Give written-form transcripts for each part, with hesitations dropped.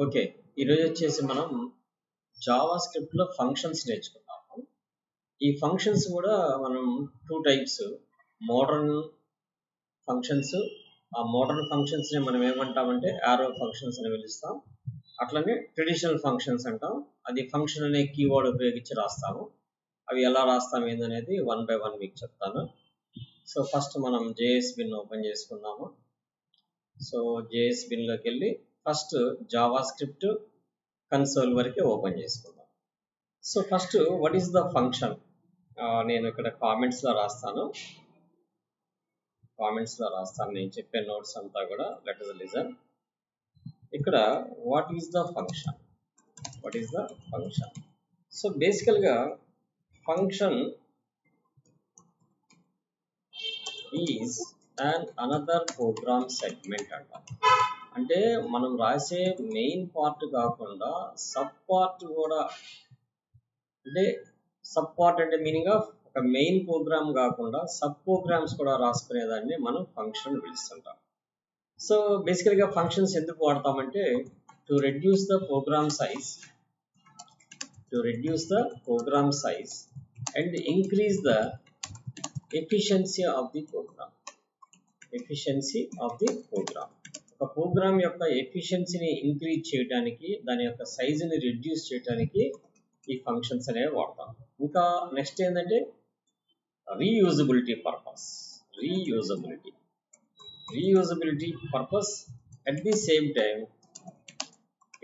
Okay. ఈరోజు వచ్చేసి మనం జావా స్క్రిప్ట్లో ఫంక్షన్స్ నేర్చుకున్నాము. ఈ ఫంక్షన్స్ కూడా మనం 2 టైప్స్ మోడర్న్ ఫంక్షన్స్. ఆ మోడర్న్ ఫంక్షన్స్ని మనం ఏమంటామంటే యారో ఫంక్షన్స్ అని పిలుస్తాం. అట్లనే ట్రెడిషనల్ ఫంక్షన్స్ అంటాం. అది ఫంక్షన్ అనే కీవర్డ్ ఉపయోగించి రాస్తాము. అవి ఎలా రాస్తాం ఏందనేది 1 by 1 మీకు చెప్తాను. సో ఫస్ట్ మనం జేఎస్ బిన్ ఓపెన్ చేసుకుందాము. సో జేఎస్ బిన్లోకి వెళ్ళి ఫస్ట్ జావా స్క్రిప్ట్ కన్సోల్ వరకే ఓపెన్ చేసుకుందాం. So first what is the function, నేను ఇక్కడ కామెంట్స్లో రాస్తాను. నేను చెప్పే నోట్స్ అంతా కూడా లెట్ us లిజన్. ఇక్కడ what is the function, so బేసికల్గా function is and another program segment అంటాం. అంటే మనం రాసే మెయిన్ పార్ట్ కాకుండా సబ్ పార్ట్ కూడా, అంటే సబ్ పార్ట్ అంటే మీనింగ్ ఆఫ్ ఒక మెయిన్ ప్రోగ్రామ్ కాకుండా సబ్ ప్రోగ్రామ్స్ కూడా రాసుకునేదాన్ని మనం ఫంక్షన్ పిలుస్తుంటాం. సో బేసికల్గా ఫంక్షన్స్ ఎందుకు వాడతామంటే to reduce the program size and increase the efficiency of the program. ఒక ప్రోగ్రామ్ యొక్క ఎఫిషియన్సీని ఇంక్రీజ్ చేయడానికి, దాని యొక్క సైజుని రిడ్యూస్ చేయడానికి ఈ ఫంక్షన్స్ అనేవి వాడతాం. ఇంకా నెక్స్ట్ ఏంటంటే reusability purpose at the same time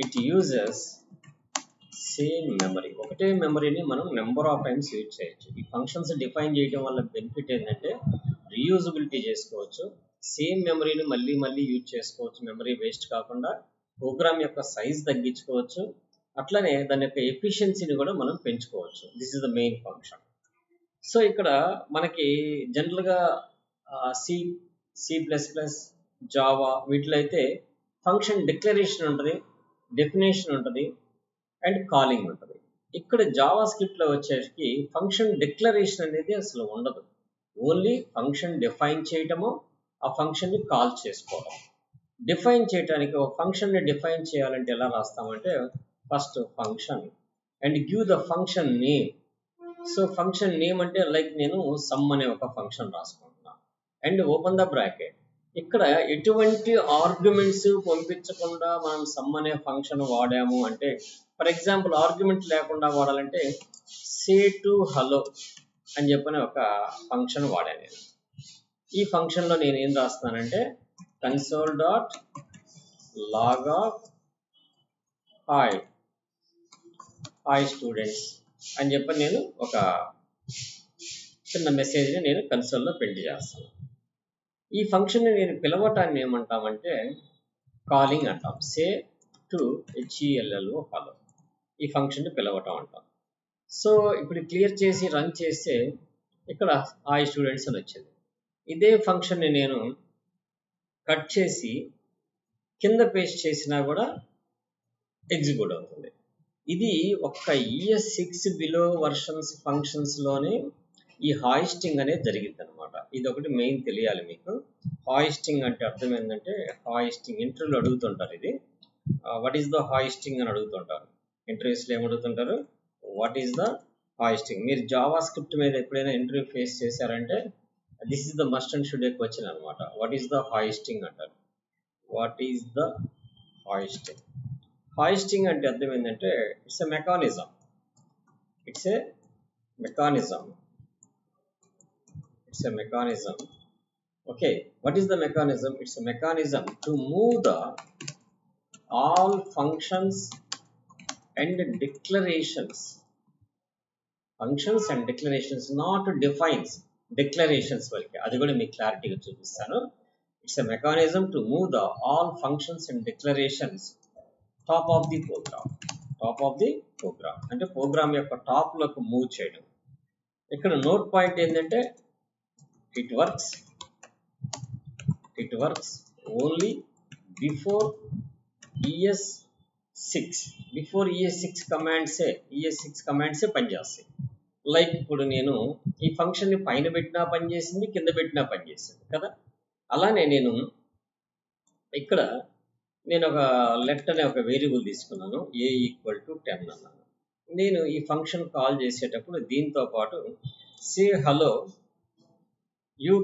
it uses same memory. ఒకటే మెమరీని మనం నెంబర్ ఆఫ్ టైమ్స్ యూజ్ చేయొచ్చు. ఈ ఫంక్షన్స్ డిఫైన్ చేయడం వల్ల బెనిఫిట్ ఏంటంటే రీయూజబిలిటీ చేసుకోవచ్చు, సేమ్ మెమరీని మళ్ళీ యూజ్ చేసుకోవచ్చు, మెమరీ వేస్ట్ కాకుండా ప్రోగ్రామ్ యొక్క సైజ్ తగ్గించుకోవచ్చు, అట్లనే దాని యొక్క ఎఫిషియన్సీని కూడా మనం పెంచుకోవచ్చు. This is the main function. So ఇక్కడ మనకి జనరల్గా C++, జావా వీటిలో అయితే ఫంక్షన్ డిక్లరేషన్ ఉంటుంది, డెఫినేషన్ ఉంటుంది అండ్ కాలింగ్ ఉంటుంది. ఇక్కడ జావా స్క్రిప్ట్లో వచ్చేసరికి ఫంక్షన్ డిక్లరేషన్ అనేది అసలు ఉండదు. ఓన్లీ ఫంక్షన్ డిఫైన్ చేయటము, ఆ ఫంక్షన్ని కాల్ చేసుకోవడం. డిఫైన్ చేయడానికి ఒక ఫంక్షన్ని డిఫైన్ చేయాలంటే ఎలా రాస్తామంటే first function and give the function name. So function name అంటే లైక్ నేను సమ్ అనే ఒక ఫంక్షన్ రాసుకుంటున్నాను అండ్ ఓపెన్ ద బ్రాకెట్. ఇక్కడ ఎటువంటి ఆర్గ్యుమెంట్స్ పంపించకుండా మనం సమ్ అనే ఫంక్షన్ వాడాము అంటే, ఫర్ ఎగ్జాంపుల్ ఆర్గ్యుమెంట్ లేకుండా వాడాలంటే సే టు హలో అని చెప్పని ఒక ఫంక్షన్ వాడాను నేను. ఈ ఫంక్షన్లో నేను ఏం రాస్తున్నానంటే console dot log of hi students అని చెప్పి నేను ఒక చిన్న మెసేజ్ని నేను కన్సోల్లో ప్రింట్ చేస్తాను. ఈ ఫంక్షన్ని నేను పిలవటాన్ని ఏమంటామంటే కాలింగ్ అంటాం. సే టు HELLO హలో, ఈ ఫంక్షన్ని పిలవటం అంటాం. సో ఇప్పుడు క్లియర్ చేసి రన్ చేస్తే ఇక్కడ హాయ్ స్టూడెంట్స్ అని వచ్చింది. ఇదే ఫంక్షన్ని నేను కట్ చేసి కింద పేస్ట్ చేసినా కూడా ఎగ్జిక్యూట్ అవుతుంది. ఇది ఒక్క ES6 బిలో వర్షన్స్ ఫంక్షన్స్లోనే ఈ హాయిస్టింగ్ అనేది జరిగింది అనమాట. ఇది ఒకటి మెయిన్ తెలియాలి మీకు. హాయిస్టింగ్ అంటే అర్థం ఏంటంటే, హాయిస్టింగ్ ఇంటర్వ్యూలో అడుగుతుంటారు. ఇది వాట్ ఈస్ ద హాయిస్టింగ్ అని అడుగుతుంటారు. ఇంటర్వ్యూస్లో ఏమడుగుతుంటారు, వాట్ ఈస్ ద హాయిస్టింగ్. మీరు జావా స్క్రిప్ట్ మీద ఎప్పుడైనా ఇంటర్వ్యూ ఫేస్ చేశారంటే this is the must and should A question అనమాట. వాట్ ఈస్ ద హాయిస్టింగ్ అంటారు. What is the hoisting. Hoisting అంటే అర్థం ఏంటంటే it's a mechanism. Okay, what is the mechanism? It's a mechanism to move the all functions and declarations. Not defines, declarations వరకే. అది కూడా మీకు క్లారిటీగా చూపిస్తాను. It's a mechanism to move the all functions and declarations top of the program అంటే program యొక్క టాప్లోకి move చేయడం. ఇక్కడ నోట్ పాయింట్ ఏంటంటే it works only before ES6 కమాండ్సే పనిచేస్తాయి. లైక్ ఇప్పుడు నేను ఈ ఫంక్షన్ని పైన పెట్టినా పనిచేసింది, కింద పెట్టినా పనిచేసింది కదా. అలానే నేను ఇక్కడ నేను ఒక లెట్ అనే ఒక వేరియబుల్ తీసుకున్నాను, a = 10 అన్నాను. నేను ఈ ఫంక్షన్ కాల్ చేసేటప్పుడు దీంతో పాటు సే hello you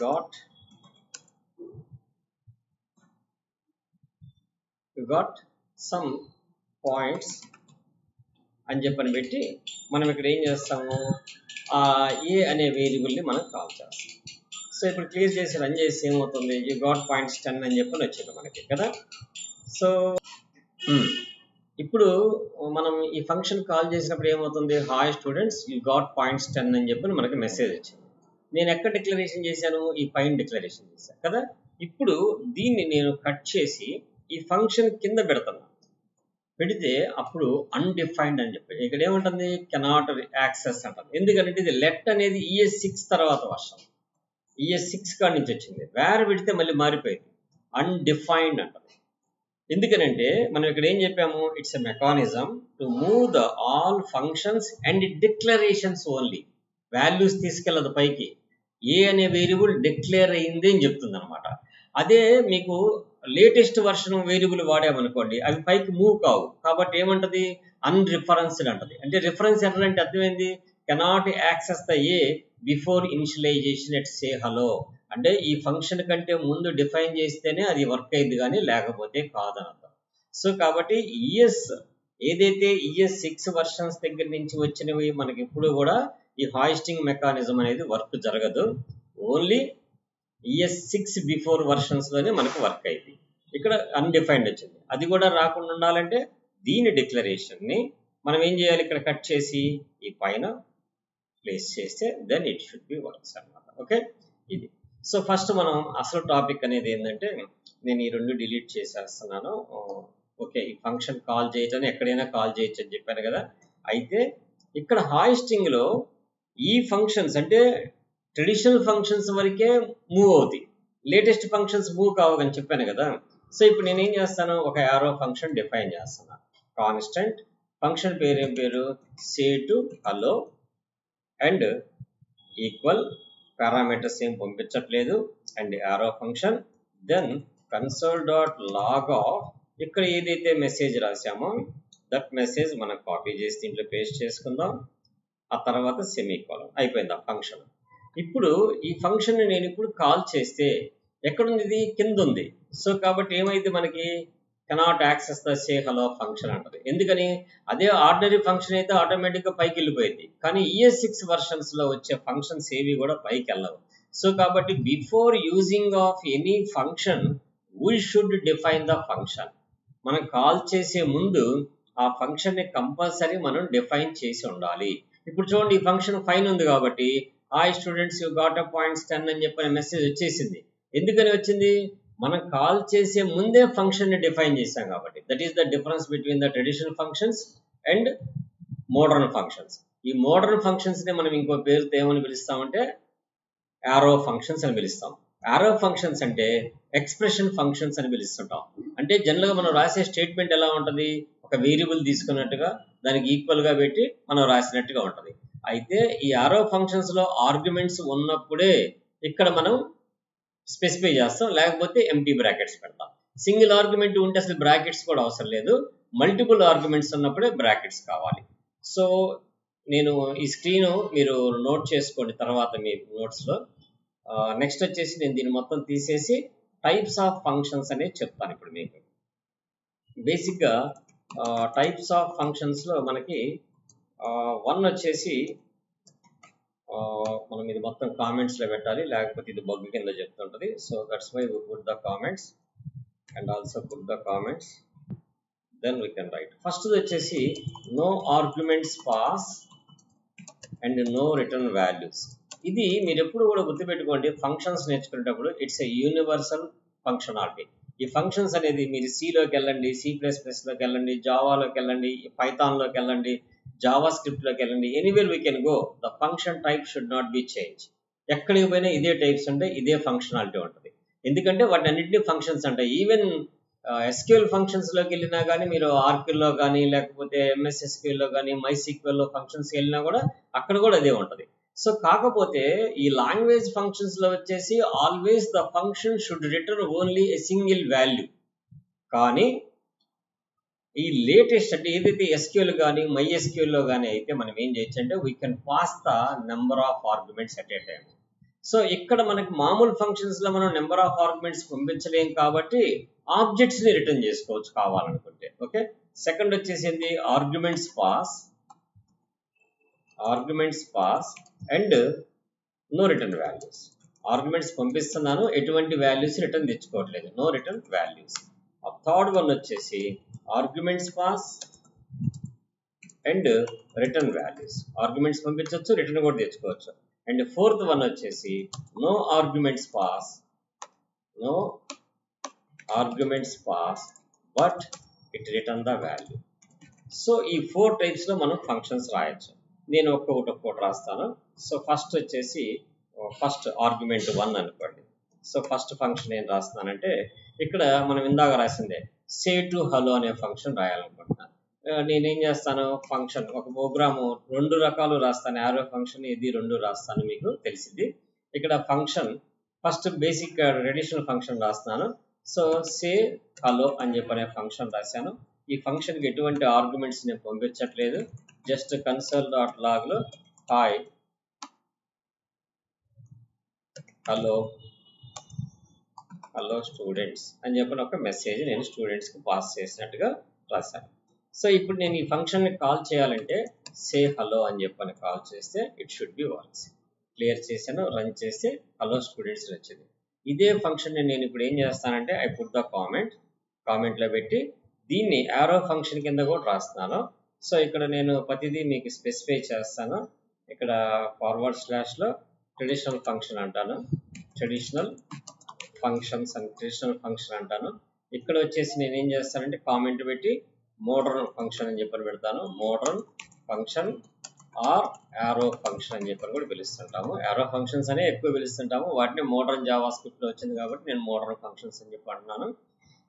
got some points అని చెప్పని పెట్టి మనం ఇక్కడ ఏం చేస్తాము, ఆ ఏ అనే వేరియబుల్ని మనం కాల్ చేస్తాం. సో ఇప్పుడు క్లియర్ చేసి రన్ చేసి ఏమవుతుంది, యూ గాట్ పాయింట్స్ 10 అని చెప్పని వచ్చింది మనకి కదా. సో ఇప్పుడు మనం ఈ ఫంక్షన్ కాల్ చేసినప్పుడు ఏమవుతుంది, hi students you got points 10 అని చెప్పని మనకి మెసేజ్ వచ్చింది. నేను ఎక్కడ డిక్లరేషన్ చేశాను, ఈ పైన డిక్లరేషన్ చేశాను కదా. ఇప్పుడు దీన్ని నేను కట్ చేసి ఈ ఫంక్షన్ కింద పెడతాను. పెడితే అప్పుడు అన్డిఫైన్డ్ అని చెప్పి ఇక్కడ ఏముంటుంది, కెనాట్ యాక్సెస్ అంటుంది. ఎందుకంటే ఇది లెట్ అనేది ES6 తర్వాత వర్షన్, ES6 కాడి నుంచి వచ్చింది. వేర్ పెడితే మళ్ళీ మారిపోయింది, అన్డిఫైన్డ్ అంటుంది. ఎందుకనంటే మనం ఇక్కడ ఏం చెప్పాము, it's a mechanism to move the all functions and declarations only. Values తీసుకెళ్ళదు పైకి, ఏ అనే వేరియబుల్ డిక్లేర్ అయింది అని చెప్తుంది అనమాట. అదే మీకు లేటెస్ట్ వర్షన్ వేరియబుల్ వాడామనుకోండి, అవి పైకి మూవ్ కావు. కాబట్టి ఏమంటది, అన్రిఫరెన్స్డ్ అంటది. అంటే రిఫరెన్స్ ఎర్రర్ అంటే అర్థమైంది, cannot access the a before initialization at say hello. అంటే ఈ ఫంక్షన్ కంటే ముందు డిఫైన్ చేస్తేనే అది వర్క్ అయింది, కానీ లేకపోతే కాదని అర్థం. సో కాబట్టి ఏదైతే ES6 వర్షన్స్ దగ్గర నుంచి వచ్చినవి మనకి ఎప్పుడు కూడా ఈ హాయిస్టింగ్ మెకానిజం అనేది వర్క్ జరగదు. ఓన్లీ ES6 బిఫోర్ వర్షన్స్ లోనే మనకు వర్క్ అయింది. ఇక్కడ అన్డిఫైన్డ్ వచ్చింది. అది కూడా రాకుండా ఉండాలంటే దీని డిక్లరేషన్ ని మనం ఏం చేయాలి, ఇక్కడ కట్ చేసి ఈ పైన ప్లేస్ చేస్తే then it should be works అన్నమాట. ఓకే, ఇది. సో ఫస్ట్ మనం అసలు టాపిక్ అనేది ఏంటంటే, నేను ఈ రెండు డిలీట్ చేసేస్తున్నాను. ఓకే, ఈ ఫంక్షన్ కాల్ చేయటం ఎక్కడైనా కాల్ చేయొచ్చు అని చెప్పాను కదా. అయితే ఇక్కడ హాయిస్టింగ్ లో ఈ ఫంక్షన్స్ అంటే ట్రెడిషనల్ ఫంక్షన్స్ వరకే మూవ్ అవుతాయి, లేటెస్ట్ ఫంక్షన్స్ మూవ్ కావని చెప్పాను కదా. సో ఇప్పుడు నేను ఏం చేస్తాను, ఒక యారో ఫంక్షన్ డిఫైన్ చేస్తాను. కాన్స్టెంట్ ఫంక్షన్ పేరు ఏం పేరు, say to hello and equal, parameters ఏం పంపించట్లేదు, and arrow function. Then console dot log of, ఇక్కడ ఏదైతే మెసేజ్ రాసామో దట్ మెసేజ్ మనం కాపీ చేసి దీంట్లో పేస్ట్ చేసుకుందాం. ఆ తర్వాత సెమీకోలన్, అయిపోయింది ఆ ఫంక్షన్. ఇప్పుడు ఈ ఫంక్షన్ నేను ఇప్పుడు కాల్ చేస్తే ఎక్కడుంది, ఇది కింద ఉంది. సో కాబట్టి ఏమైంది, మనకి cannot access the say hello function అంటది. ఎందుకని, అదే ఆర్డినరీ ఫంక్షన్ అయితే ఆటోమేటిక్గా పైకి వెళ్ళిపోయింది, కానీ ES6 వర్షన్స్ లో వచ్చే ఫంక్షన్స్ ఏవి కూడా పైకి వెళ్ళవు. సో కాబట్టి before using of any function we should define the function. మనం కాల్ చేసే ముందు ఆ ఫంక్షన్ ని కంపల్సరీ మనం డిఫైన్ చేసి ఉండాలి. ఇప్పుడు చూడండి, ఈ ఫంక్షన్ ఫైన్ ఉంది కాబట్టి hi students you got points 10 అని చెప్పిన మెసేజ్ వచ్చేసింది. ఎందుకని వచ్చింది, మనం కాల్ చేసే ముందే ఫంక్షన్ ని డిఫైన్ చేసాం కాబట్టి. That is the difference between the traditional functions and modern functions. ఈ మోడర్న్ ఫంక్షన్స్ ని మనం ఇంకో పేరుతో ఏమని పిలుస్తామంటే యారో ఫంక్షన్స్ అని పిలుస్తాం. యారో ఫంక్షన్స్ అంటే ఎక్స్ప్రెషన్ ఫంక్షన్స్ అని పిలుస్తుంటాం. అంటే జనరల్ గా మనం రాసే స్టేట్మెంట్ ఎలా ఉంటుంది, ఒక వేరియబుల్ తీసుకున్నట్టుగా దానికి ఈక్వల్ గా పెట్టి మనం రాసినట్టుగా ఉంటుంది. అయితే ఈ యారో ఫంక్షన్స్ లో ఆర్గ్యుమెంట్స్ ఉన్నప్పుడే ఇక్కడ మనం స్పెసిఫై చేస్తాం, లేకపోతే ఎంటీ బ్రాకెట్స్ పెడతాం. సింగిల్ ఆర్గ్యుమెంట్ ఉంటే అసలు బ్రాకెట్స్ కూడా అవసరం లేదు, మల్టిపుల్ ఆర్గ్యుమెంట్స్ ఉన్నప్పుడే బ్రాకెట్స్ కావాలి. సో నేను ఈ స్క్రీన్ మీరు నోట్ చేసుకోండి తర్వాత మీ నోట్స్లో. నెక్స్ట్ వచ్చేసి నేను దీన్ని మొత్తం తీసేసి టైప్స్ ఆఫ్ ఫంక్షన్స్ అనేది చెప్తాను ఇప్పుడు మీకు. బేసిక్గా టైప్స్ ఆఫ్ ఫంక్షన్స్లో మనకి వన్ వచ్చేసి మనం ఇది మొత్తం కామెంట్స్లో పెట్టాలి, లేకపోతే ఇది బగ్ కింద చెప్తుంటుంది. So that's why we put the comments and also put the comments, then we can write. First వచ్చేసి no arguments pass and no return values. ఇది మీరు ఎప్పుడు కూడా గుర్తుపెట్టుకోండి, ఫంక్షన్స్ నేర్చుకునేటప్పుడు ఇట్స్ ఎ యూనివర్సల్ ఫంక్షనాలిటీ. ఈ ఫంక్షన్స్ అనేది మీరు సిలోకి వెళ్ళండి, C++లోకి వెళ్ళండి, జావాలోకి వెళ్ళండి, పైథాన్లోకి వెళ్ళండి, జావా స్క్రిప్ట్లోకి వెళ్ళండి, anywhere we can go, the function type should not be change. ఎక్కడికి పోయినా ఇదే టైప్స్ ఉంటాయి, ఇదే ఫంక్షనాలిటీ ఉంటుంది. ఎందుకంటే వాటి అన్నింటినీ ఫంక్షన్స్ అంటాయి. ఈవెన్ SQL ఫంక్షన్స్లోకి వెళ్ళినా కానీ, మీరు ఆర్క్యూల్లో కానీ, లేకపోతే MS SQLలో కానీ, MySQLలో ఫంక్షన్స్కి వెళ్ళినా కూడా అక్కడ కూడా అదే ఉంటుంది. సో కాకపోతే ఈ లాంగ్వేజ్ ఫంక్షన్స్ లో వచ్చేసి always the function should return only a single value. కానీ ఈ లేటెస్ట్ అంటే ఏదైతే ఎస్క్యూఎల్ కానీ MySQL కానీ అయితే మనం ఏం చేయొచ్చు అంటే we can pass the number of arguments at a time. So ఇక్కడ మనకి మామూలు ఫంక్షన్స్ లో మనం నెంబర్ ఆఫ్ ఆర్గ్యుమెంట్స్ పంపించలేం కాబట్టి ఆబ్జెక్ట్స్ ని రిటర్న్ చేసుకోవచ్చు కావాలనుకుంటే. ఓకే, సెకండ్ వచ్చేసి ఏంటి, arguments pass and no return values. Arguments పంపిస్తున్నాను, ఎటువంటి వాల్యూస్ రిటర్న్ తెచ్చుకోవట్లేదు, no return values. Third one వచ్చేసి arguments pass and return values. Arguments పంపించవచ్చు, రిటర్న్ కూడా తెచ్చుకోవచ్చు. అండ్ ఫోర్త్ వన్ వచ్చేసి no arguments pass but it return the value. So ఈ 4 types లో మనం ఫంక్షన్స్ రాయొచ్చు. నేను ఒక్కొక్కటి రాస్తాను. సో ఫస్ట్ వచ్చేసి ఫస్ట్ ఆర్గ్యుమెంట్ 1 అనుకోండి. సో ఫస్ట్ ఫంక్షన్ ఏం రాస్తున్నానంటే ఇక్కడ మనం ఇందాక రాసిందే సే టు హలో అనే ఫంక్షన్ రాయాలనుకుంటున్నాను. నేనేం చేస్తాను, ఫంక్షన్ ఒక ప్రోగ్రాము 2 రకాలు రాస్తాను, యారో ఫంక్షన్ ఇది 2 రాస్తాను, మీకు తెలిసింది. ఇక్కడ function first basic traditional function రాస్తున్నాను. సో సే హలో అని చెప్పనే ఫంక్షన్ రాశాను. ఈ ఫంక్షన్కి ఎటువంటి ఆర్గ్యుమెంట్స్ నేను పంపించట్లేదు, జస్ట్ console.logలో హాయ్ హలో స్టూడెంట్స్ అని చెప్పిన ఒక మెసేజ్ నేను స్టూడెంట్స్కి పాస్ చేసినట్టుగా రాశాను. సో ఇప్పుడు నేను ఈ ఫంక్షన్ని కాల్ చేయాలంటే సే హలో అని చెప్పని కాల్ చేస్తే it should be works. Clear చేశాను, రన్ చేస్తే హలో స్టూడెంట్స్ వచ్చింది. ఇదే ఫంక్షన్ నేను ఇప్పుడు ఏం చేస్తానంటే ఐ పుట్ ద కామెంట్లో పెట్టి దీన్ని యారో ఫంక్షన్ కింద కూడా రాస్తున్నాను. సో ఇక్కడ నేను ప్రతిదీ మీకు స్పెసిఫై చేస్తాను. ఇక్కడ ఫార్వర్డ్/లో ట్రెడిషనల్ ఫంక్షన్ అంటాను, ట్రెడిషనల్ ఫంక్షన్ అంటాను. ఇక్కడ వచ్చేసి నేను ఏం చేస్తానంటే కామెంట్ పెట్టి మోడర్న్ ఫంక్షన్ అని చెప్పని పెడతాను. Modern function are arrow function అని చెప్పని కూడా పిలుస్తుంటాము. యారో ఫంక్షన్స్ అనే ఎక్కువ పిలుస్తుంటాము, వాటిని మోడర్న్ జావా స్క్రిప్ట్ లో వచ్చింది కాబట్టి నేను మోడర్న్ ఫంక్షన్స్ అని చెప్పి అంటున్నాను.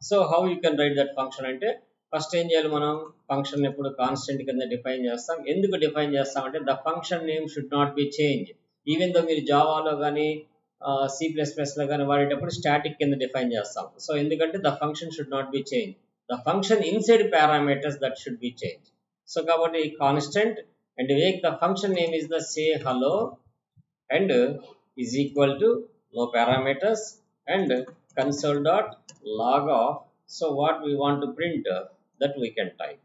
So how you can write that function అంటే ఫస్ట్ ఏం చేయాలి, మనం ఫంక్షన్ ఎప్పుడు కాన్స్టెంట్ కింద డిఫైన్ చేస్తాం. ఎందుకు డిఫైన్ చేస్తాం అంటే the function name should not be change. Even though మీరు జావాలో కానీ C++లో కానీ వాడేటప్పుడు స్టాటిక్ కింద డిఫైన్ చేస్తాం. సో ఎందుకంటే the function should not be change, the function inside parameters that should be change. So కాబట్టి constant and make the function name is the say hello and is equal to no parameters and console.log of. So what we want to print that we can type.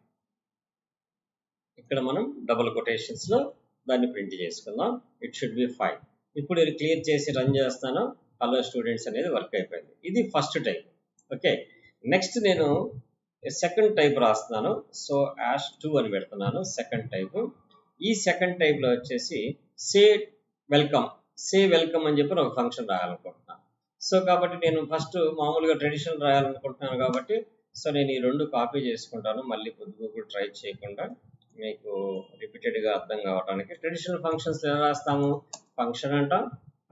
ఇక్కడ మనం double quotations లో దాన్ని print చేసుకుందాం. It should B 5. ఇప్పుడు ఇది clear చేసి run చేస్తాను, hello students అనేది వర్క్ అయిపోయింది. ఇది ఫస్ట్ టైప్. ఓకే, నెక్స్ట్ నేను సెకండ్ టైప్ రాస్తున్నాను. సో #2 అని పెడుతున్నాను సెకండ్ టైప్. ఈ సెకండ్ టైప్ లో వచ్చేసి సే వెల్కమ్ అని చెప్పి ఒక ఫంక్షన్ రాయాలనుకుంటున్నాను. సో కాబట్టి నేను ఫస్ట్ మామూలుగా ట్రెడిషనల్ రాయాలనుకుంటున్నాను కాబట్టి సో నేను ఈ 2 కాపీ చేసుకుంటాను, మళ్ళీ పొద్దుగూకులు ట్రై చేయకుండా మీకు రిపీటెడ్గా అర్థం కావడానికి. ట్రెడిషనల్ ఫంక్షన్స్ ఎలా రాస్తాము, ఫంక్షన్ అంటాం,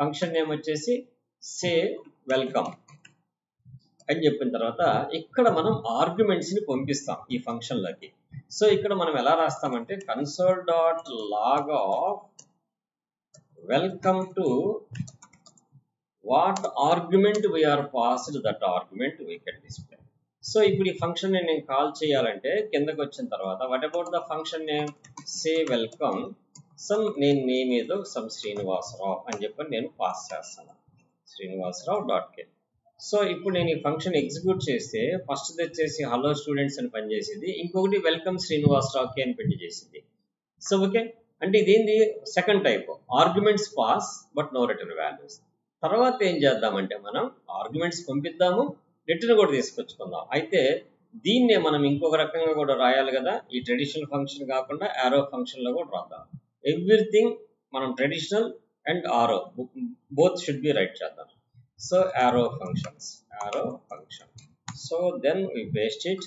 ఫంక్షన్ నేమ్ వచ్చేసి సే వెల్కమ్ అని చెప్పిన తర్వాత ఇక్కడ మనం ఆర్గ్యుమెంట్స్ని పంపిస్తాం ఈ ఫంక్షన్లకి. సో ఇక్కడ మనం ఎలా రాస్తామంటే console.log of welcome to what argument we are passed, that argument we can display. So ఇప్పుడు ఈ ఫంక్షన్ నేను కాల్ చేయాలంటే కిందకి వచ్చిన తర్వాత what about the function name say welcome some name ఏదో సమ్ శ్రీనివాసరావు అని చెప్పని నేను పాస్ చేస్తాను, శ్రీనివాసరావు.k. సో ఇప్పుడు నేను ఈ ఫంక్షన్ ఎగ్జిక్యూట్ చేస్తే ఫస్ట్ వచ్చేసి హలో స్టూడెంట్స్ అని పనిచేసింది, ఇంకొకటి వెల్కమ్ శ్రీనివాసరావుకి అని పెట్టి చేసింది. సో ఓకే, అంటే ఇదేంది second type, arguments pass but no return values. తర్వాత ఏం చేద్దామంటే మనం ఆర్గ్యుమెంట్స్ పంపిద్దాము, రిటర్న్ కూడా తీసుకొచ్చుకుందాం. అయితే దీన్నే మనం ఇంకొక రకంగా కూడా రాయాలి కదా, ఈ ట్రెడిషనల్ ఫంక్షన్ కాకుండా యారో ఫంక్షన్లో కూడా రాద్దాం. ఎవ్రీథింగ్ మనం traditional and arrow both should be write చేద్దాం. So arrow function. So then we paste it.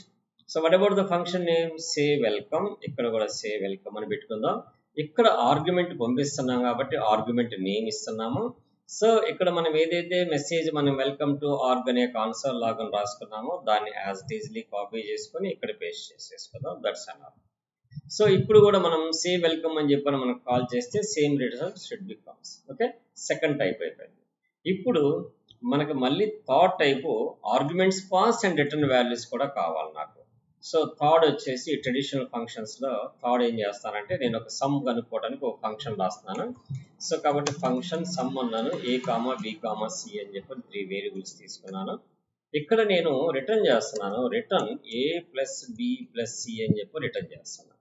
So what about the function name say welcome, ఇక్కడ కూడా సే వెల్కమ్ అని పెట్టుకుందాం. ఇక్కడ ఆర్గ్యుమెంట్ పంపిస్తున్నాం కాబట్టి ఆర్గ్యుమెంట్ నేమ్ ఇస్తున్నాము. సో ఇక్కడ మనం ఏదైతే మెసేజ్ మనం వెల్కమ్ టు ఆర్గ్ అనే కాన్సోల్ లాగా రాసుకున్నామో దాన్ని యాజ్ ఇట్ ఈజ్లీ కాపీ చేసుకొని ఇక్కడ పేస్ట్ చేసేసుకుందాం. That's an all. సో ఇప్పుడు కూడా మనం సేమ్ వెల్కమ్ అని చెప్పని మనం కాల్ చేస్తే same result should be comes. Okay, second type అయిపోయింది. ఇప్పుడు మనకు మళ్ళీ third type arguments pass and return values కూడా కావాలి నాకు. సో థర్డ్ వచ్చేసి ట్రెడిషనల్ ఫంక్షన్స్లో థర్డ్ ఏం చేస్తానంటే నేను ఒక సమ్ కనుక్కోవడానికి ఒక ఫంక్షన్ రాస్తున్నాను. సో కాబట్టి ఫంక్షన్ సమ్ అన్నాను, ఏ కామా బి కామా సి అని చెప్పి 3 వేరియబుల్స్ తీసుకున్నాను. ఇక్కడ నేను రిటర్న్ చేస్తున్నాను, రిటర్న్ ఏ ప్లస్ బి ప్లస్ సి అని చెప్పి రిటర్న్ చేస్తున్నాను.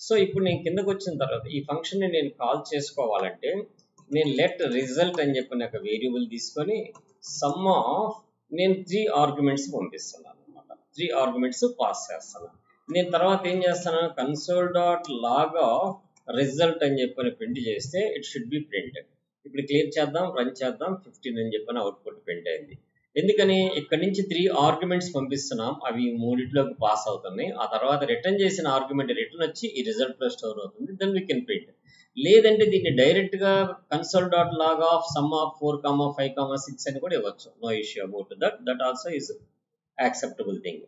సో ఇప్పుడు నేను కిందకు వచ్చిన తర్వాత ఈ ఫంక్షన్ని నేను కాల్ చేసుకోవాలంటే నేను లెట్ రిజల్ట్ అని చెప్పిన ఒక వేరియబుల్ తీసుకొని సమ్ ఆఫ్ నేను 3 ఆర్గ్యుమెంట్స్ పంపిస్తున్నాను అనమాట. 3 ఆర్గ్యుమెంట్స్ పాస్ చేస్తున్నాను. నేను తర్వాత ఏం చేస్తాను, console dot log of result అని చెప్పని ప్రింట్ చేస్తే ఇట్ షుడ్ బి ప్రింట్. ఇప్పుడు క్లియర్ చేద్దాం, రన్ చేద్దాం. 15 అని చెప్పని అవుట్పుట్ ప్రింట్ అయింది. ఎందుకని ఇక్కడ నుంచి 3 ఆర్గ్యుమెంట్స్ పంపిస్తున్నాం, అవి మూడిట్లోకి పాస్ అవుతున్నాయి. ఆ తర్వాత రిటర్న్ చేసిన ఆర్గ్యుమెంట్ రిటర్న్ వచ్చి ఈ రిజల్ట్ లో స్టోర్ అవుతుంది. Then we can print. లేదంటే దీన్ని డైరెక్ట్ గా console dot log of sum of 4, 5, 6 అని కూడా ఇవ్వచ్చు. No issue about that. That also is acceptable thing.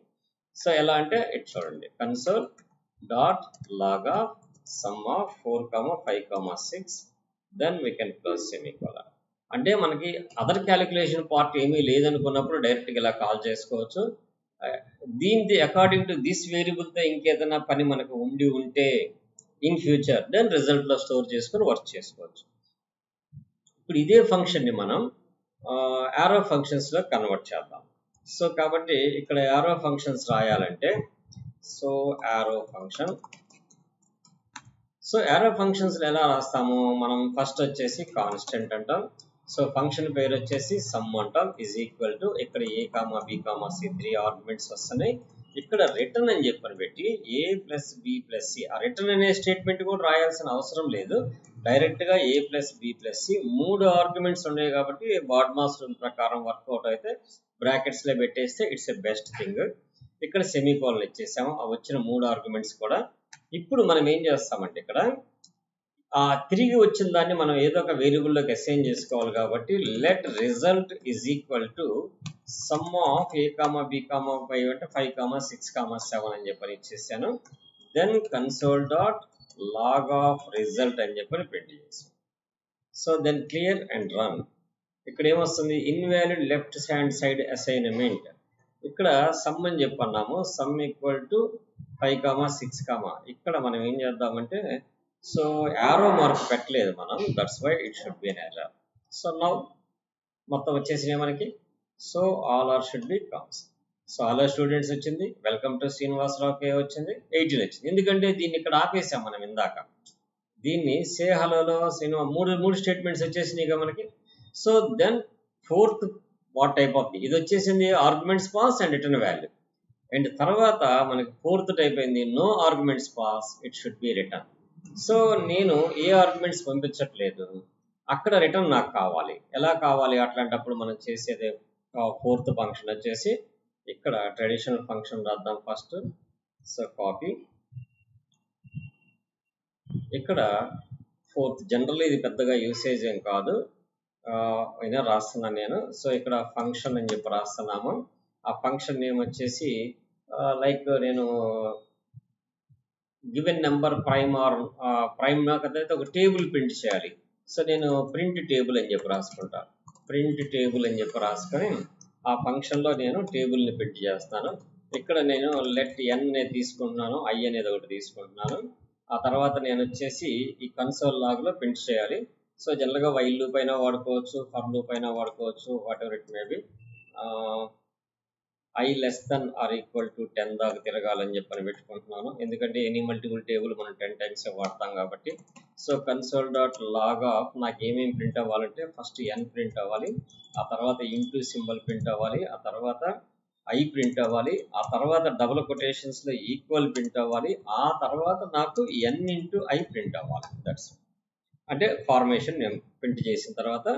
So ఎలా అంటే ఇట్ చూడండి, console dot log of sum of 4, 5, 6 then we can close semicolon. అంటే మనకి అదర్ క్యాలిక్యులేషన్ పార్ట్ ఏమీ లేదనుకున్నప్పుడు డైరెక్ట్గా ఇలా కాల్ చేసుకోవచ్చు. దీనికి అకార్డింగ్ టు దిస్ వేరియబుల్తో ఇంకేదైనా పని మనకు ఉండి ఉంటే ఇన్ ఫ్యూచర్ దెన్ రిజల్ట్లో స్టోర్ చేసుకొని వర్క్ చేసుకోవచ్చు. ఇప్పుడు ఇదే ఫంక్షన్ని మనం యారో ఫంక్షన్స్లో కన్వర్ట్ చేద్దాం. సో కాబట్టి ఇక్కడ యారో ఫంక్షన్స్ రాయాలంటే so arrow function. So arrow ఫంక్షన్స్లో ఎలా రాస్తాము, మనం ఫస్ట్ వచ్చేసి కాన్స్టెంట్ అంటాం. సో ఫంక్షన్ పేరు వచ్చేసి సమ్ అంటాం, ఈజ్ ఈక్వల్ టు ఇక్కడ A comma B comma C 3 arguments వస్తున్నాయి. ఇక్కడ రిటర్న్ అని చెప్పని పెట్టి A plus B plus C, ఆ రిటర్న్ అనే స్టేట్మెంట్ కూడా రాయాల్సిన అవసరం లేదు. డైరెక్ట్గా A plus B plus C 3 arguments ఉన్నాయి కాబట్టి బాడ్మాస్ రూల్ ప్రకారం వర్కౌట్ అయితే బ్రాకెట్స్లో పెట్టేస్తే ఇట్స్ ఎ బెస్ట్ థింగ్. ఇక్కడ సెమీకోలన్ ఇచ్చేసాము ఆ వచ్చిన 3 ఆర్గ్యుమెంట్స్ కూడా. ఇప్పుడు మనం ఏం చేస్తామంటే ఇక్కడ ఆ తిరిగి వచ్చిన దాన్ని మనం ఏదో ఒక వేరియబుల్లోకి అసైన్ చేసుకోవాలి కాబట్టి let result is equal to sum of a comma B comma 5 అంటే 5, 6, 7 అని చెప్పని ఇచ్చేసాను. Then console dot log of result అని చెప్పని ప్రింట్ చేసాను. So then clear and run. ఇక్కడ ఏమొస్తుంది, invalid left hand side assignment. ఇక్కడ సమ్ అని చెప్పన్నాము, సమ్ ఈక్వల్ టు 5, 6. ఇక్కడ మనం ఏం చేద్దామంటే సో యారో మార్క్ పెట్టలేదు మనం, that's why it should be an error. So now మొత్తం వచ్చేసినాయి మనకి. So all are should be comes. So all are students వచ్చింది, వెల్కమ్ టు శ్రీనివాసరావు కే వచ్చింది, 18 వచ్చింది. ఎందుకంటే దీన్ని ఇక్కడ ఆపేసాం మనం ఇందాక. దీన్ని సే హలోలో సినిమా మూడు స్టేట్మెంట్స్ వచ్చేసినాయి మనకి. So then fourth what type of ఇది వచ్చేసింది arguments pass and return value. And తర్వాత మనకి ఫోర్త్ టైప్ అయింది no arguments pass, it should be return. So నేను ఏ ఆర్గ్యుమెంట్స్ పంపించట్లేదు, అక్కడ రిటర్న్ నాకు కావాలి. ఎలా కావాలి అట్లాంటప్పుడు మనం చేసేది ఫోర్త్ ఫంక్షన్ వచ్చేసి ఇక్కడ ట్రెడిషనల్ ఫంక్షన్ రాద్దాం ఫస్ట్. సో కాపీ, ఇక్కడ ఫోర్త్ జనరల్ ఇది పెద్దగా యూసేజ్ ఏం కాదు అయినా రాస్తున్నాను నేను. సో ఇక్కడ ఫంక్షన్ అని చెప్పి రాస్తున్నాము. ఆ ఫంక్షన్ నేమ్ వచ్చేసి లైక్ నేను given number prime or prime నాకైతే ఒక టేబుల్ ప్రింట్ చేయాలి. సో నేను ప్రింట్ టేబుల్ అని చెప్పి రాసుకుంటాను. ప్రింట్ టేబుల్ అని చెప్పి రాసుకొని ఆ ఫంక్షన్లో నేను టేబుల్ని ప్రింట్ చేస్తాను. ఇక్కడ నేను లెట్ ఎన్ అనేది తీసుకుంటున్నాను, ఐ అనేది ఒకటి తీసుకుంటున్నాను. ఆ తర్వాత నేను వచ్చేసి ఈ కన్సోల్ లాగ్లో ప్రింట్ చేయాలి. సో జనరల్గా వైల్ లూప్ అయినా వాడుకోవచ్చు, ఫర్ లూప్ అయినా వాడుకోవచ్చు, what ever it may B. I less than or equal to 10 దాకా తిరగాలని చెప్పని పెట్టుకుంటున్నాను. ఎందుకంటే ఎనీ మల్టిపుల్ టేబుల్ మనం 10 టైమ్స్ వాడతాం కాబట్టి. So console dot log of నాకు ఏమేమి ప్రింట్ అవ్వాలంటే ఫస్ట్ ఎన్ ప్రింట్ అవ్వాలి, ఆ తర్వాత ఇంటూ సింబల్ ప్రింట్ అవ్వాలి, ఆ తర్వాత ఐ ప్రింట్ అవ్వాలి, ఆ తర్వాత డబుల్ కొటేషన్స్లో ఈక్వల్ ప్రింట్ అవ్వాలి, ఆ తర్వాత నాకు ఎన్ ఇంటూ ఐ ప్రింట్ అవ్వాలి. దట్స్ అంటే ఫార్మేషన్ నేను ప్రింట్ చేసిన తర్వాత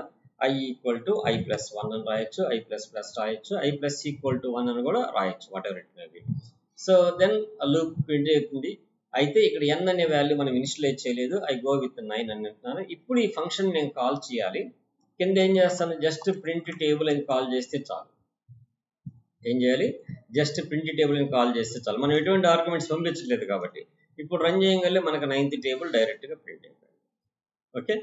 I equal to I plus 1 అని రాయొచ్చు, I ప్లస్ ప్లస్ రాయొచ్చు, I ప్లస్ ఈక్వల్ టు 1 అని కూడా రాయొచ్చు, whatever it may be. So then loop print అవుతుంది. అయితే ఇక్కడ n అనే వాల్యూ మనం ఇనిషియలైజ్ చేయలేదు, I గో విత్ 9 అని అంటున్నాను. ఇప్పుడు ఈ ఫంక్షన్ నేను కాల్ చేయాలి. కింద ఏం చేస్తాను, జస్ట్ ప్రింట్ టేబుల్ అని కాల్ చేస్తే చాలు. ఏం చేయాలి, జస్ట్ ప్రింట్ టేబుల్ అని కాల్ చేస్తే చాలు. మనం ఎటువంటి ఆర్గ్యుమెంట్స్ పంపించలేదు కాబట్టి. ఇప్పుడు రన్ చేయగలే మనకు 9th టేబుల్ డైరెక్ట్గా ప్రింట్ అయిపోయింది. ఓకే,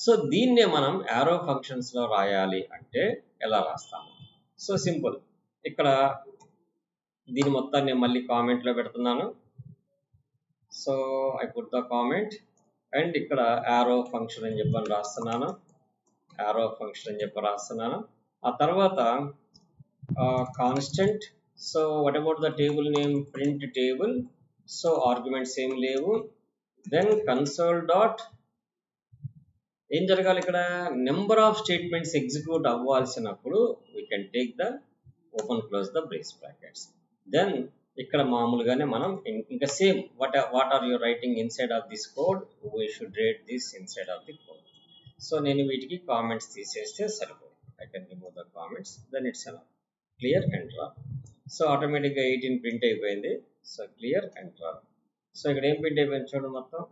సో దీన్నే మనం యారో ఫంక్షన్స్లో రాయాలి అంటే ఎలా రాస్తాము? సో సింపుల్, ఇక్కడ దీని మొత్తాన్ని నేను మళ్ళీ కామెంట్లో పెడుతున్నాను. So I put the comment and ఇక్కడ యారో ఫంక్షన్ అని చెప్పని రాస్తున్నాను. యారో ఫంక్షన్ అని చెప్పి రాస్తున్నాను. ఆ తర్వాత constant. So what about the table name? Print table. So arguments ఏం లేవు. దెన్ కన్సోల్ డాట్ ఏం జరగాలి ఇక్కడ? నెంబర్ ఆఫ్ స్టేట్మెంట్స్ ఎగ్జిక్యూట్ అవ్వాల్సినప్పుడు we can take the open close the brace brackets. Then ఇక్కడ మామూలుగానే మనం ఇంకా same what are you writing inside of this code, we should write this inside of the code. So నేను వీటికి comments తీసేస్తే సరిపోతుంది. I can remove the comments. Then it's clear and draw. So ఆటోమేటిక్గా 18 print అయిపోయింది. So clear and draw. So ఇక్కడ ఏం print అయిపోయింది చూడండి మొత్తం.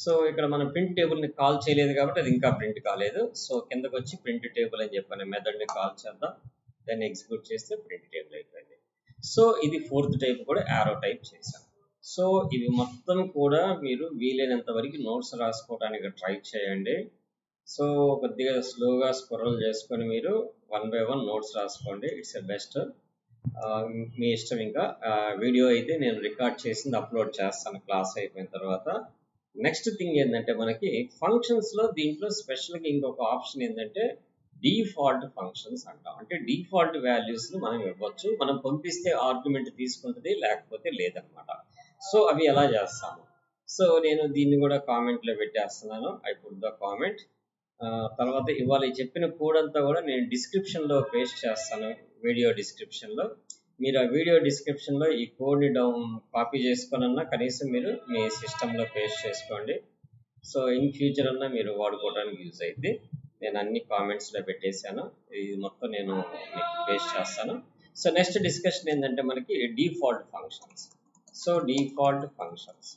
సో ఇక్కడ మనం ప్రింట్ టేబుల్ని కాల్ చేయలేదు కాబట్టి అది ఇంకా ప్రింట్ కాలేదు. సో కిందకు వచ్చి ప్రింట్ టేబుల్ అని చెప్పని మెథడ్ని కాల్ చేద్దాం. దాన్ని ఎగ్జిక్యూట్ చేస్తే ప్రింట్ టేబుల్ అయిపోయింది. సో ఇది 4th టైప్ కూడా యారో టైప్ చేశాం. సో ఇవి మొత్తం కూడా మీరు వీలైనంత వరకు నోట్స్ రాసుకోవడానికి ట్రై చేయండి. సో కొద్దిగా స్లోగా స్క్రోల్ చేసుకొని మీరు 1 by 1 నోట్స్ రాసుకోండి. It's a best. మీ ఇష్టం. ఇంకా వీడియో అయితే నేను రికార్డ్ చేసింది అప్లోడ్ చేస్తాను క్లాస్ అయిపోయిన తర్వాత. నెక్స్ట్ థింగ్ ఏంటంటే మనకి ఫంక్షన్స్లో దీంట్లో స్పెషల్గా ఇంకొక ఆప్షన్ ఏంటంటే డిఫాల్ట్ ఫంక్షన్స్ అంటాం. అంటే డిఫాల్ట్ వాల్యూస్ని మనం ఇవ్వచ్చు. మనం పంపిస్తే ఆర్గ్యుమెంట్ తీసుకుంటుంది, లేకపోతే లేదనమాట. సో అవి ఎలా చేస్తాము? సో నేను దీన్ని కూడా కామెంట్లో పెట్టేస్తున్నాను. I put the comment. తర్వాత ఇవాళ చెప్పిన కోడ్ అంతా కూడా నేను డిస్క్రిప్షన్లో పేస్ట్ చేస్తాను. వీడియో డిస్క్రిప్షన్లో మీరు ఆ వీడియో డిస్క్రిప్షన్లో ఈ కోడ్ని కాపీ చేసుకొనన్నా కనీసం మీరు మీ సిస్టంలో పేస్ట్ చేసుకోండి. సో ఇన్ ఫ్యూచర్ అన్నా మీరు వాడుకోవడానికి యూజ్ అయింది. నేను అన్ని కామెంట్స్లో పెట్టేశాను. ఇది మొత్తం నేను మీకు పేస్ట్ చేస్తాను. సో నెక్స్ట్ డిస్కషన్ ఏంటంటే మనకి default functions. So default functions.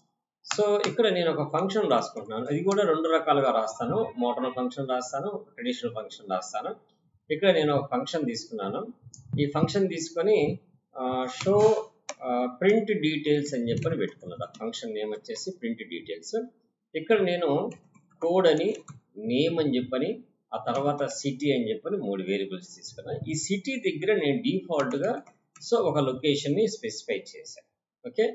So ఇక్కడ నేను ఒక ఫంక్షన్ రాసుకుంటున్నాను. అది కూడా 2 రకాలుగా రాస్తాను. మోడర్న్ ఫంక్షన్ రాస్తాను, ట్రెడిషనల్ ఫంక్షన్ రాస్తాను. ఇక్కడ నేను ఒక ఫంక్షన్ తీసుకున్నాను. ఈ ఫంక్షన్ తీసుకొని షో ప్రింట్ డీటెయిల్స్ అని చెప్పని పెట్టుకున్నాను. ఫంక్షన్ నేమ్ వచ్చేసి ప్రింట్ డీటెయిల్స్. ఇక్కడ నేను కోడ్ అని, నేమ్ అని చెప్పని, ఆ తర్వాత సిటీ అని చెప్పని 3 వేరియబుల్స్ తీసుకున్నాను. ఈ సిటీ దగ్గర నేను డిఫాల్ట్గా ఒక లొకేషన్ని స్పెసిఫై చేశాను. Okay,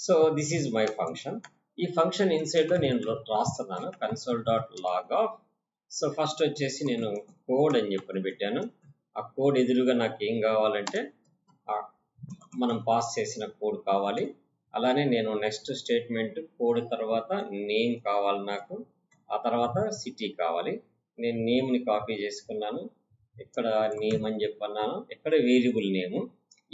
so this is my function. ఈ ఫంక్షన్ ఇన్సైడ్లో నేను రాస్తున్నాను console dot log of. So first వచ్చేసి నేను కోడ్ అని చెప్పని పెట్టాను. ఆ కోడ్ ఎదురుగా నాకు ఏం కావాలంటే మనం పాస్ చేసిన కోడ్ కావాలి. అలానే నేను నెక్స్ట్ స్టేట్మెంట్ కోడ్ తర్వాత నేమ్ కావాలి నాకు, ఆ తర్వాత సిటీ కావాలి. నేను నేమ్ని కాపీ చేసుకున్నాను. ఇక్కడ నేమ్ అని చెప్పన్నాను. ఇక్కడ వేరియబుల్ నేము.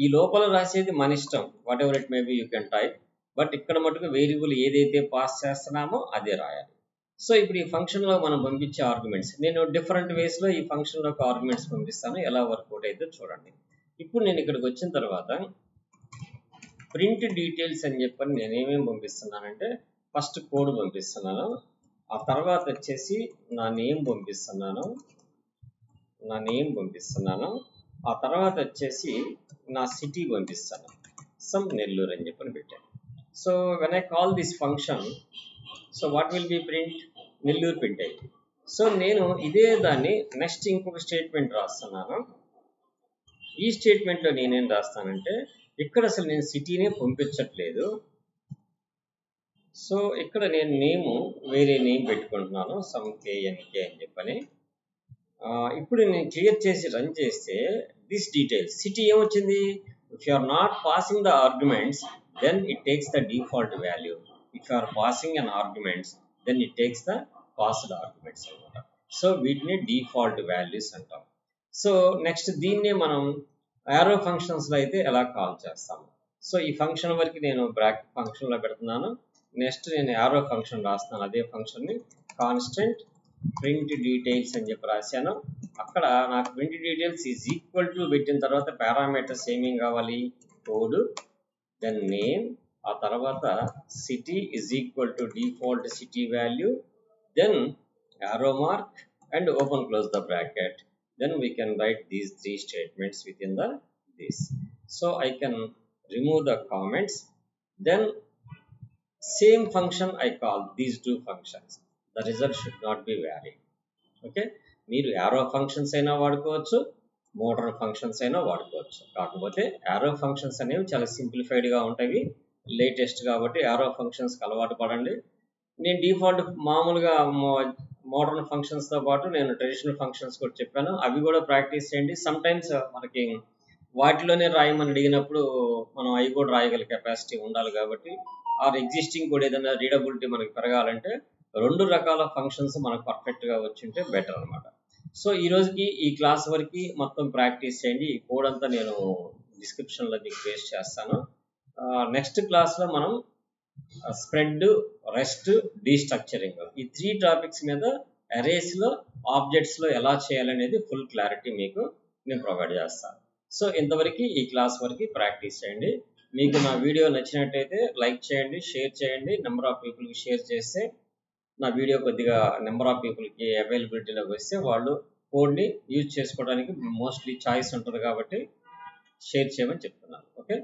ఈ లోపల రాసేది మన ఇష్టం, what ever it may be you can type. But ఇక్కడ మటుకు వేరియబుల్ ఏదైతే పాస్ చేస్తున్నామో అదే రాయాలి. సో ఇప్పుడు ఈ ఫంక్షన్లో మనం పంపించే ఆర్గ్యుమెంట్స్ నేను డిఫరెంట్ వేస్లో ఈ ఫంక్షన్లోకి ఆర్గ్యుమెంట్స్ పంపిస్తాను. ఎలా వర్కౌట్ అయితే చూడండి. ఇప్పుడు నేను ఇక్కడికి వచ్చిన తర్వాత ప్రింట్ డీటెయిల్స్ అని చెప్పని నేను ఏమేమి పంపిస్తున్నానంటే ఫస్ట్ కోడ్ పంపిస్తున్నాను. ఆ తర్వాత వచ్చేసి నా నేమ్ పంపిస్తున్నాను. ఆ తర్వాత వచ్చేసి నా సిటీ పంపిస్తాను. సమ్ నెల్లూరు అని చెప్పని పెట్టాను. So when I call this function, so what will be print? Nellore print అయింది. సో నేను ఇదే దాన్ని నెక్స్ట్ ఇంకొక స్టేట్మెంట్ రాస్తున్నాను. ఈ స్టేట్మెంట్లో నేనేం రాస్తానంటే ఇక్కడ అసలు నేను సిటీనే పంపించట్లేదు. సో ఇక్కడ నేను నేము వేరే నేమ్ పెట్టుకుంటున్నాను, సమ్ కేఎన్కే అని చెప్పని. ఇప్పుడు నేను క్లియర్ చేసి రన్ చేస్తే దిస్ డీటెయిల్స్ సిటీ ఏమొచ్చింది? If you are not passing the arguments then it takes the default value. If you are passing an arguments, then it takes the passed arguments anamata. So వీటిని default values అంటాం. So next దీన్నే మనం arrow ఫంక్షన్స్లో అయితే ఎలా call చేస్తాము? So ఈ function వరకు నేను బ్రాకెట్ ఫంక్షన్లో పెడుతున్నాను. నెక్స్ట్ నేను యారో ఫంక్షన్ రాస్తున్నాను. అదే ఫంక్షన్ని కాన్స్టెంట్ ప్రింట్ డీటెయిల్స్ అని చెప్పి రాశాను. అక్కడ నాకు print details is equal to పెట్టిన తర్వాత పారామీటర్స్ ఏమేం కావాలి? కోడ్, then name, ఆ తర్వాత city is equal to default city value, then arrow mark and open close the bracket. Then we can write these 3 statements within this. So I can remove the comments. then same function I call these two functions. The result should not be varied. Okay, మీరు arrow functions అయినా వాడుకోవచ్చు, modern functions అయినా వాడుకోవచ్చు. కాకపోతే arrow functions అనేవి చాలా సింప్లిఫైడ్గా ఉంటాయి, latest కాబట్టి యారో ఫంక్షన్స్కి అలవాటు పడండి. నేను డిఫాల్ట్ మామూలుగా మోడర్న్ ఫంక్షన్స్తో పాటు నేను ట్రెడిషనల్ ఫంక్షన్స్ కూడా చెప్పాను, అవి కూడా ప్రాక్టీస్ చేయండి. సమ్ టైమ్స్ మనకి వాటిలోనే రాయమని అడిగినప్పుడు మనం అవి కూడా రాయగల కెపాసిటీ ఉండాలి కాబట్టి, ఆర్ ఎగ్జిస్టింగ్ కూడా ఏదైనా రీడబిలిటీ మనకి పెరగాలంటే రెండు రకాల ఫంక్షన్స్ మనకు పర్ఫెక్ట్గా వచ్చింటే బెటర్ అనమాట. సో ఈ రోజుకి ఈ క్లాస్ వరకు మొత్తం ప్రాక్టీస్ చేయండి. ఈ కోడ్ అంతా నేను డిస్క్రిప్షన్లో మీకు పేస్ట్ చేస్తాను. నెక్స్ట్ క్లాస్లో మనం స్ప్రెడ్, రెస్ట్, డీస్ట్రక్చరింగ్ ఈ 3 టాపిక్స్ మీద అరేస్లో ఆబ్జెక్ట్స్లో ఎలా చేయాలనేది ఫుల్ క్లారిటీ మీకు నేను ప్రొవైడ్ చేస్తాను. సో ఇంతవరకు ఈ క్లాస్ వరకు ప్రాక్టీస్ చేయండి. మీకు నా వీడియో నచ్చినట్టయితే లైక్ చేయండి, షేర్ చేయండి. నెంబర్ ఆఫ్ పీపుల్కి షేర్ చేస్తే నా వీడియో కొద్దిగా నెంబర్ ఆఫ్ పీపుల్కి అవైలబిలిటీలోకి వస్తే వాళ్ళు కోడ్ని యూజ్ చేసుకోవడానికి మోస్ట్లీ చాయిస్ ఉంటుంది కాబట్టి షేర్ చేయమని చెప్తున్నాను. ఓకే.